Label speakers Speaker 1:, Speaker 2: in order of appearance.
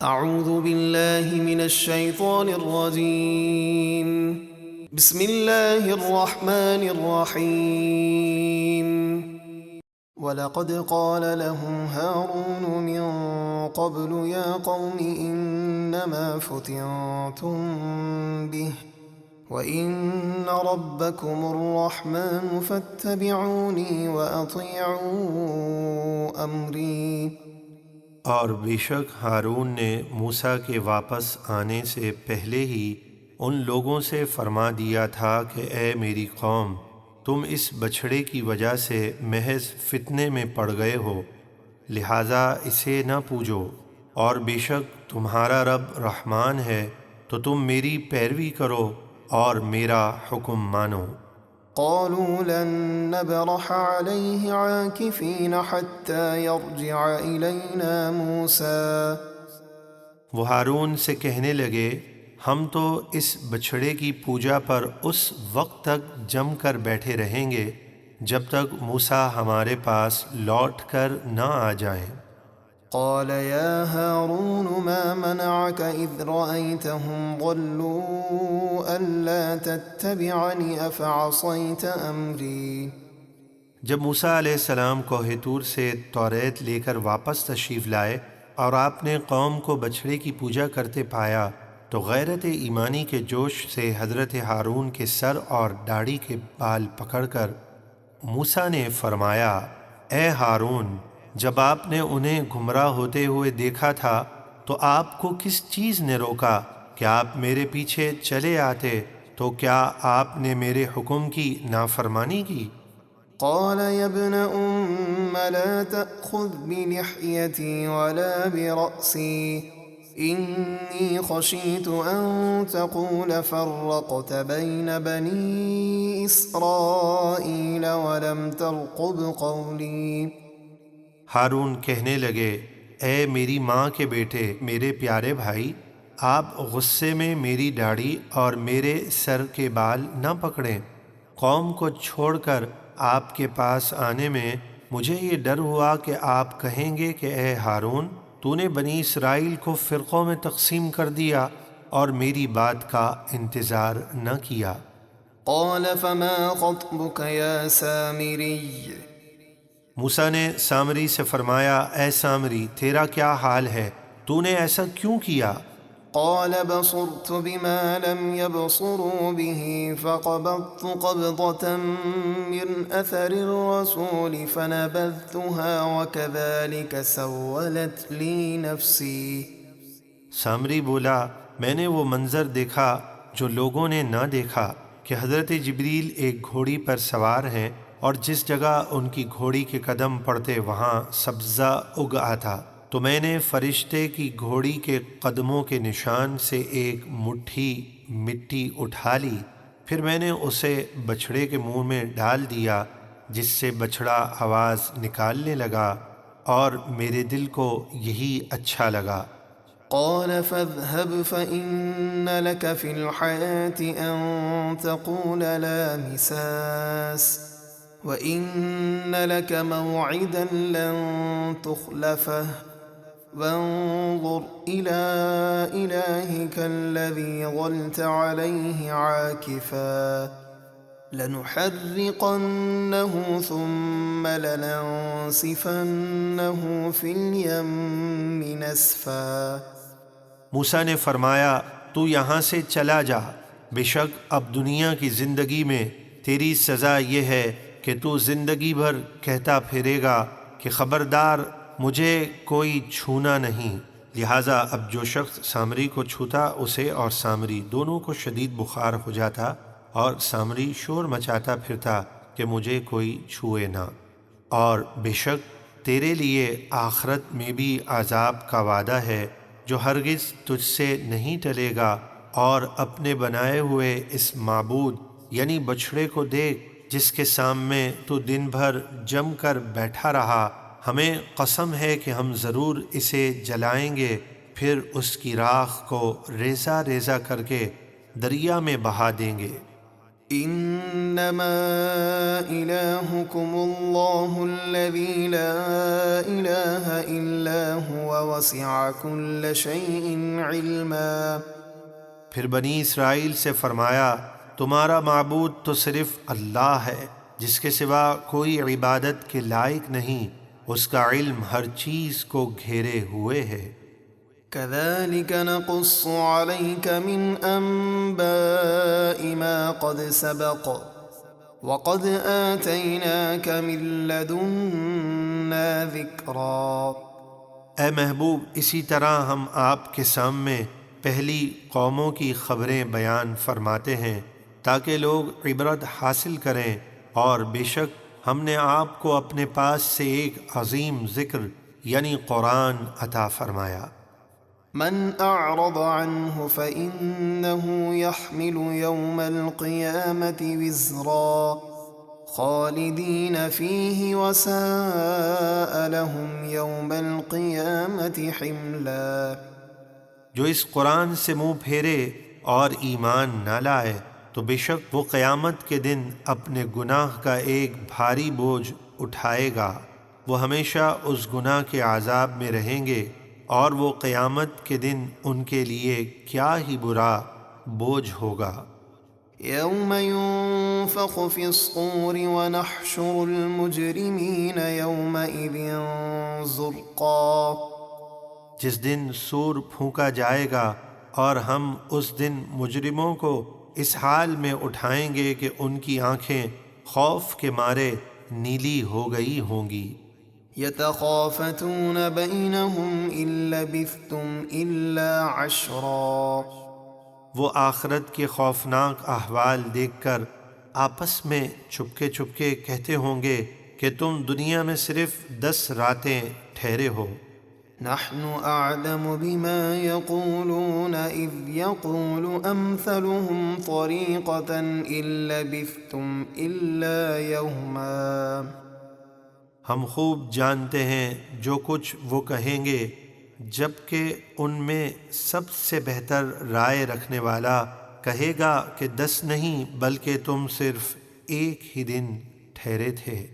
Speaker 1: اعوذ باللہ من الشیطان الرجیم بسم اللہ الرحمن الرحیم وَلَقَدْ قَالَ لَهُمْ هَارُونُ مِن قَبْلُ يَا قَوْمِ إِنَّمَا فُتِنْتُمْ بِهِ وَإِنَّ رَبَّكُمُ الرَّحْمَنُ فَاتَّبِعُونِي وَأَطِيعُوا أَمْرِي۔
Speaker 2: اور بے شک ہارون نے موسیٰ کے واپس آنے سے پہلے ہی ان لوگوں سے فرما دیا تھا کہ اے میری قوم، تم اس بچھڑے کی وجہ سے محض فتنے میں پڑ گئے ہو، لہٰذا اسے نہ پوجو، اور بے شک تمہارا رب رحمان ہے تو تم میری پیروی کرو اور میرا حکم مانو۔
Speaker 1: قالوا لن نبرح عليه عاكفين حتى يرجع إلينا موسى۔
Speaker 2: وہ ہارون سے کہنے لگے، ہم تو اس بچھڑے کی پوجا پر اس وقت تک جم کر بیٹھے رہیں گے جب تک موسیٰ ہمارے پاس لوٹ کر نہ آ جائیں۔
Speaker 1: قال يا هارون ما منعك إذ رأيتهم ضلوا ألا تتبعني أفعصيت أمري۔
Speaker 2: جب موسیٰ علیہ السلام کوہ طور سے توریت لے کر واپس تشریف لائے اور آپ نے قوم کو بچھڑے کی پوجا کرتے پایا تو غیرت ایمانی کے جوش سے حضرت ہارون کے سر اور داڑھی کے بال پکڑ کر موسیٰ نے فرمایا، اے ہارون، جب آپ نے انہیں گمراہ ہوتے ہوئے دیکھا تھا تو آپ کو کس چیز نے روکا کہ آپ میرے پیچھے چلے آتے؟ تو کیا آپ نے میرے حکم کی نافرمانی کی؟
Speaker 1: قال يا ابن لا تأخذ بلحيتي ولا برأسي إني خشيت أن تقول فرقت بين بني إسرائيل ولم ترقب قولي۔
Speaker 2: ہارون کہنے لگے، اے میری ماں کے بیٹے، میرے پیارے بھائی، آپ غصے میں میری داڑھی اور میرے سر کے بال نہ پکڑیں۔ قوم کو چھوڑ کر آپ کے پاس آنے میں مجھے یہ ڈر ہوا کہ آپ کہیں گے کہ اے ہارون، تو نے بنی اسرائیل کو فرقوں میں تقسیم کر دیا اور میری بات کا انتظار نہ کیا۔
Speaker 1: قال فما خطبك يا سامري۔
Speaker 2: موسیٰ نے سامری سے فرمایا، اے سامری، تیرا کیا حال ہے؟ تو نے ایسا کیوں کیا؟
Speaker 1: قال بصرت بما لم يبصروا به فقبضت قبضة من أثر الرسول فنبذتها وكذلك سولت لي نفسي۔
Speaker 2: سامری بولا، میں نے وہ منظر دیکھا جو لوگوں نے نہ دیکھا کہ حضرت جبریل ایک گھوڑی پر سوار ہیں اور جس جگہ ان کی گھوڑی کے قدم پڑتے وہاں سبزہ اگ آتا، تو میں نے فرشتے کی گھوڑی کے قدموں کے نشان سے ایک مٹھی مٹی اٹھا لی، پھر میں نے اسے بچھڑے کے منہ میں ڈال دیا، جس سے بچھڑا آواز نکالنے لگا اور میرے دل کو یہی اچھا لگا۔
Speaker 1: قال فاذهب فإن لك في الحياة أن تقول لا مساس وإن لك موعدا لن تخلفه وانظر إلى إلهك الذي ظلت عليه عاكفا لنحرقنه ثم لننسفنه في اليم نسفا۔
Speaker 2: موسیٰ نے فرمایا، تو یہاں سے چلا جا، بے شک اب دنیا کی زندگی میں تیری سزا یہ ہے کہ تو زندگی بھر کہتا پھرے گا کہ خبردار مجھے کوئی چھونا نہیں، لہٰذا اب جو شخص سامری کو چھوتا اسے اور سامری دونوں کو شدید بخار ہو جاتا اور سامری شور مچاتا پھرتا کہ مجھے کوئی چھوئے نہ۔ اور بے شک تیرے لیے آخرت میں بھی عذاب کا وعدہ ہے جو ہرگز تجھ سے نہیں ٹلے گا، اور اپنے بنائے ہوئے اس معبود یعنی بچھڑے کو دیکھ جس کے سامنے تو دن بھر جم کر بیٹھا رہا، ہمیں قسم ہے کہ ہم ضرور اسے جلائیں گے، پھر اس کی راکھ کو ریزہ ریزہ کر کے دریا میں بہا دیں گے۔
Speaker 1: انما الہکم اللہ الذی لا الہ الا هو وسع کل شیء علما۔
Speaker 2: پھر بنی اسرائیل سے فرمایا تمہارا معبود تو صرف اللہ ہے جس کے سوا کوئی عبادت کے لائق نہیں، اس کا علم ہر چیز کو گھیرے ہوئے ہے۔
Speaker 1: كذلك نقص عليك من أنباء ما قد سبق وقد آتيناك من لدنا ذكرا۔
Speaker 2: اے محبوب، اسی طرح ہم آپ کے سامنے پہلی قوموں کی خبریں بیان فرماتے ہیں تاکہ لوگ عبرت حاصل کریں، اور بے شک ہم نے آپ کو اپنے پاس سے ایک عظیم ذکر یعنی قرآن عطا فرمایا۔
Speaker 1: من أعرض عنه فإنه يحمل يوم القيامة وزرا خالدين فيه وساء لهم يوم القيامة حملا۔
Speaker 2: جو اس قرآن سے منہ پھیرے اور ایمان نہ لائے تو بے شک وہ قیامت کے دن اپنے گناہ کا ایک بھاری بوجھ اٹھائے گا، وہ ہمیشہ اس گناہ کے عذاب میں رہیں گے، اور وہ قیامت کے دن ان کے لیے کیا ہی برا بوجھ ہوگا۔
Speaker 1: يوم ينفخ في الصور ونحشر المجرمين يومئذ زرقا۔
Speaker 2: جس دن سور پھونکا جائے گا اور ہم اس دن مجرموں کو اس حال میں اٹھائیں گے کہ ان کی آنکھیں خوف کے مارے نیلی ہو گئی ہوں گی۔
Speaker 1: يتخافتون بينهم إن لبثتم إلا عشرا۔
Speaker 2: وہ آخرت کے خوفناک احوال دیکھ کر آپس میں چپکے چپکے کہتے ہوں گے کہ تم دنیا میں صرف 10 راتیں ٹھہرے ہو۔
Speaker 1: نحن أعلم بما يقولون إذ يقول أمثلهم طريقة إن لبثتم إلا يوما۔
Speaker 2: ہم خوب جانتے ہیں جو کچھ وہ کہیں گے، جبکہ ان میں سب سے بہتر رائے رکھنے والا کہے گا کہ 10 نہیں بلکہ تم صرف ایک ہی دن ٹھہرے تھے۔